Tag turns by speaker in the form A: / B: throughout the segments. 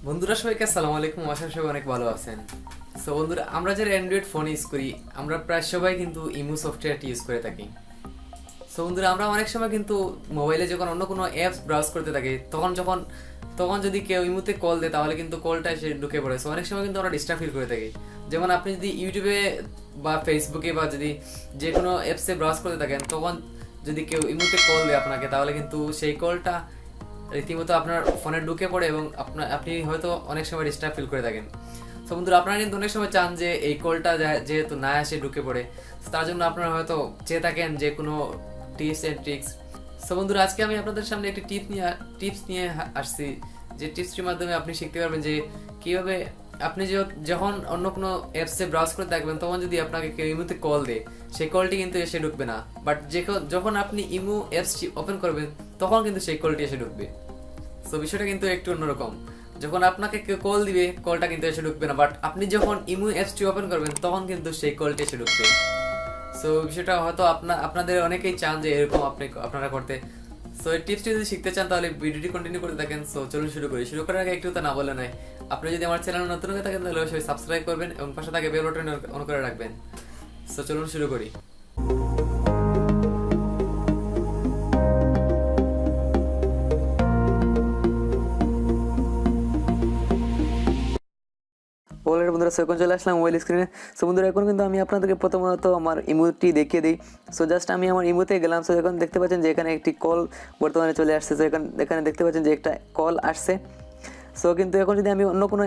A: বন্ধুরা সবাইকে আসসালামু আলাইকুম, আশা করি সবাই অনেক ভালো আছেন। সো বন্ধুরা, আমরা যারা অ্যান্ড্রয়েড ফোন ইউজ করি আমরা প্রায় সবাই কিন্তু ইমো সফটওয়্যারটি ইউজ করে থাকি। সো বন্ধুরা, আমরা অনেক সময় কিন্তু মোবাইলে যখন অন্য কোনো অ্যাপস ব্রাউজ করতে থাকি তখন যদি কেউ ইমোতে কল দেয় তাহলে কিন্তু কলটা এসে ঢুকে পড়ে। সো অনেক সময় কিন্তু আমরা ডিস্টার্ব ফিল করে থাকি। যেমন আপনি যদি ইউটিউবে বা ফেসবুকে বা যদি যে কোনো অ্যাপসে ব্রাউজ করতে থাকেন, তখন যদি কেউ ইমোতে কল দেয় আপনাকে, তাহলে কিন্তু সেই কলটা রীতিমতো আপনার ফোনে ঢুকে পড়ে এবং আপনি হয়তো অনেক সময় ডিস্টার্ব ফিল করে থাকেন। সো বন্ধুরা, আপনারা কিন্তু অনেক সময় চান যে এই কলটা যেহেতু না আসে ঢুকে পড়ে, তার জন্য আপনারা হয়তো চেয়ে থাকেন যে কোনো টিপস অ্যান্ড ট্রিক্স। সো বন্ধুরা, আজকে আমি আপনাদের সামনে একটি টিপস নিয়ে আসছি, যে টিপসটির মাধ্যমে আপনি শিখতে পারবেন যে কীভাবে আপনি যখন অন্য কোনো অ্যাপসে ব্রাউজ করে থাকবেন, তখন যদি আপনাকে কেউ ইমোতে কল দেয়, সেই কলটি কিন্তু এসে ঢুকবে না। বাট যখন আপনি ইমো অ্যাপসটি ওপেন করবেন, তখন কিন্তু সেই কলটি এসে ঢুকবে। সো বিষয়টা কিন্তু একটু অন্যরকম। যখন আপনাকে কেউ কল দিবে, কলটা কিন্তু এসে ঢুকবে না, বাট আপনি যখন ইমো অ্যাপসটি ওপেন করবেন, তখন কিন্তু সেই কলটি এসে ঢুকবে। সো বিষয়টা হয়তো আপনাদের অনেকেই চান যে এরকম আপনারা করতে। সো এই টিপসটি যদি শিখতে চান তাহলে ভিডিওটি কন্টিনিউ করতে থাকেন। সো চলুন শুরু করার আগে একটু তা না বলে নয়, আপনি যদি আমার চ্যানেল নতুন হয়ে থাকেন তাহলে অবশ্যই সাবস্ক্রাইব করবেন এবং পাশে থাকে বেল বাটন অন করে রাখবেন। সো চলুন শুরু করি। অলরেডি বন্ধুরা, সো এখন চলে আসলাম মোবাইল স্ক্রিনে। সো বন্ধুরা, এখন কিন্তু আমি আপনাদেরকে প্রথমত আমার ইমোটি দেখিয়ে দিই। সো জাস্ট আমি আমার ইমোতে গেলাম। সো এখন দেখতে পাচ্ছেন যে এখানে একটি কল বর্তমানে চলে আসছে। সো এখানে দেখতে পাচ্ছেন যে একটা কল আসছে। সো কিন্তু এখন যদি আমি অন্য কোনো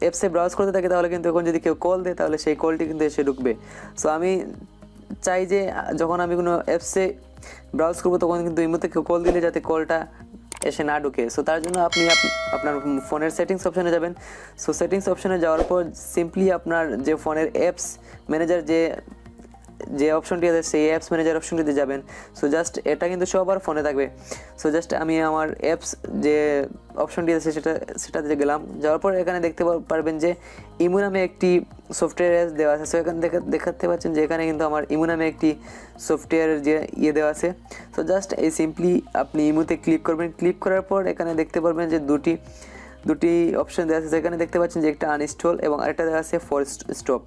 A: অ্যাপসে ব্রাউজ করতে থাকি, তাহলে কিন্তু এখন যদি কেউ কল দেয় তাহলে সেই কলটি কিন্তু এসে ঢুকবে। সো আমি চাই যে যখন আমি কোনো অ্যাপসে ব্রাউজ করবো, তখন কিন্তু ইমোতে কেউ কল দিলে যাতে কলটা এসে না ঢুকে। সো তার জন্য আপনি আপনার ফোনের সেটিংস অপশনে যাবেন। সো সেটিংস অপশনে যাওয়ার পর সিম্পলি আপনার যে ফোনের অ্যাপস ম্যানেজার যে অপশনটি আছে, সেই অ্যাপস ম্যানেজার অপশনটিতে যাবেন। সো জাস্ট এটা কিন্তু সবার ফোনে থাকবে। সো জাস্ট আমি আমার অ্যাপস যে অপশনটি আছে সেটাতে গেলাম। যাওয়ার পর এখানে দেখতে পারবেন যে ইমো নামে একটি সফটওয়্যার দেওয়া আছে। সো এখানে দেখাতে পাচ্ছেন যে এখানে কিন্তু আমার ইমো নামে একটি সফটওয়্যারের যে দেওয়া আছে। সো জাস্ট এই সিম্পলি আপনি ইমোতে ক্লিক করবেন। ক্লিক করার পর এখানে দেখতে পারবেন যে দুটি অপশন দেওয়া আছে। সেখানে দেখতে পাচ্ছেন যে একটা আনইনস্টল এবং আরেকটা দেওয়া আছে ফর স্টপ।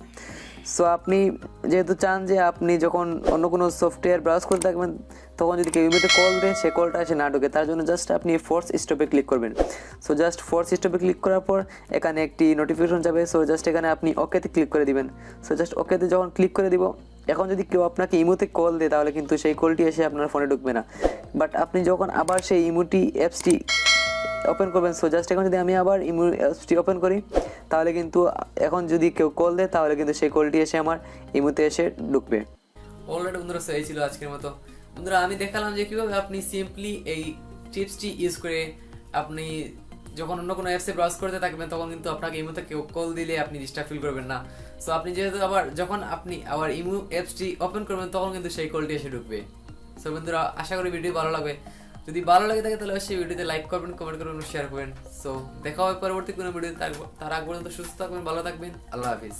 A: সো আপনি যেহেতু চান যে আপনি যখন অন্য কোনো সফটওয়্যার ব্রাউজ করতে থাকবেন, তখন যদি কেউ ইমেতে কল দেয় সে কলটা এসে না ঢোকে, তার জন্য জাস্ট আপনি ফোর্স স্টপে ক্লিক করবেন। সো জাস্ট ফোর্স স্টপে ক্লিক করার পর এখানে একটি নোটিফিকেশন যাবে। সো জাস্ট এখানে আপনি ওকেতে ক্লিক করে দিবেন। সো জাস্ট ওকেতে যখন ক্লিক করে দিব, এখন যদি কেউ আপনাকে ইমোতে কল দেয়, তাহলে কিন্তু সেই কলটি এসে আপনার ফোনে ঢুকবে না। বাট আপনি যখন আবার সেই ইমোটি অ্যাপসটি ওপেন করবেন, সো জাস্ট এখন যদি আমি আবার ইমো অ্যাপসটি ওপেন করি, তাহলে কিন্তু এখন যদি কেউ কল দেয়, তাহলে কিন্তু সেই কলটি এসে আমার ইমোতে এসে ঢুকবে। অলরেডি বন্ধুরা, এই ছিল আজকের মতো। বন্ধুরা, আমি দেখালাম যে কীভাবে আপনি সিম্পলি এই টিপসটি ইউজ করে আপনি যখন অন্য কোনো অ্যাপসে ব্রাউজ করতে থাকবেন, তখন কিন্তু আপনাকে ইমোতে কেউ কল দিলে আপনি ডিস্টার্ব ফিল করবেন না। সো আপনি যেহেতু যখন আপনি আবার ইমো অ্যাপসটি ওপেন করবেন, তখন কিন্তু সেই কলটি এসে ঢুকবে। সো বন্ধুরা, আশা করি ভিডিও ভালো লাগবে। যদি ভালো লাগে থাকে তাহলে অবশ্যই ভিডিওতে লাইক করবেন, কমেন্ট করবেন, শেয়ার করবেন। সো দেখা হবে পরবর্তী কোনো ভিডিও। তার আগ পর্যন্ত সুস্থ থাকবেন, ভালো থাকবেন। আল্লাহ হাফিজ।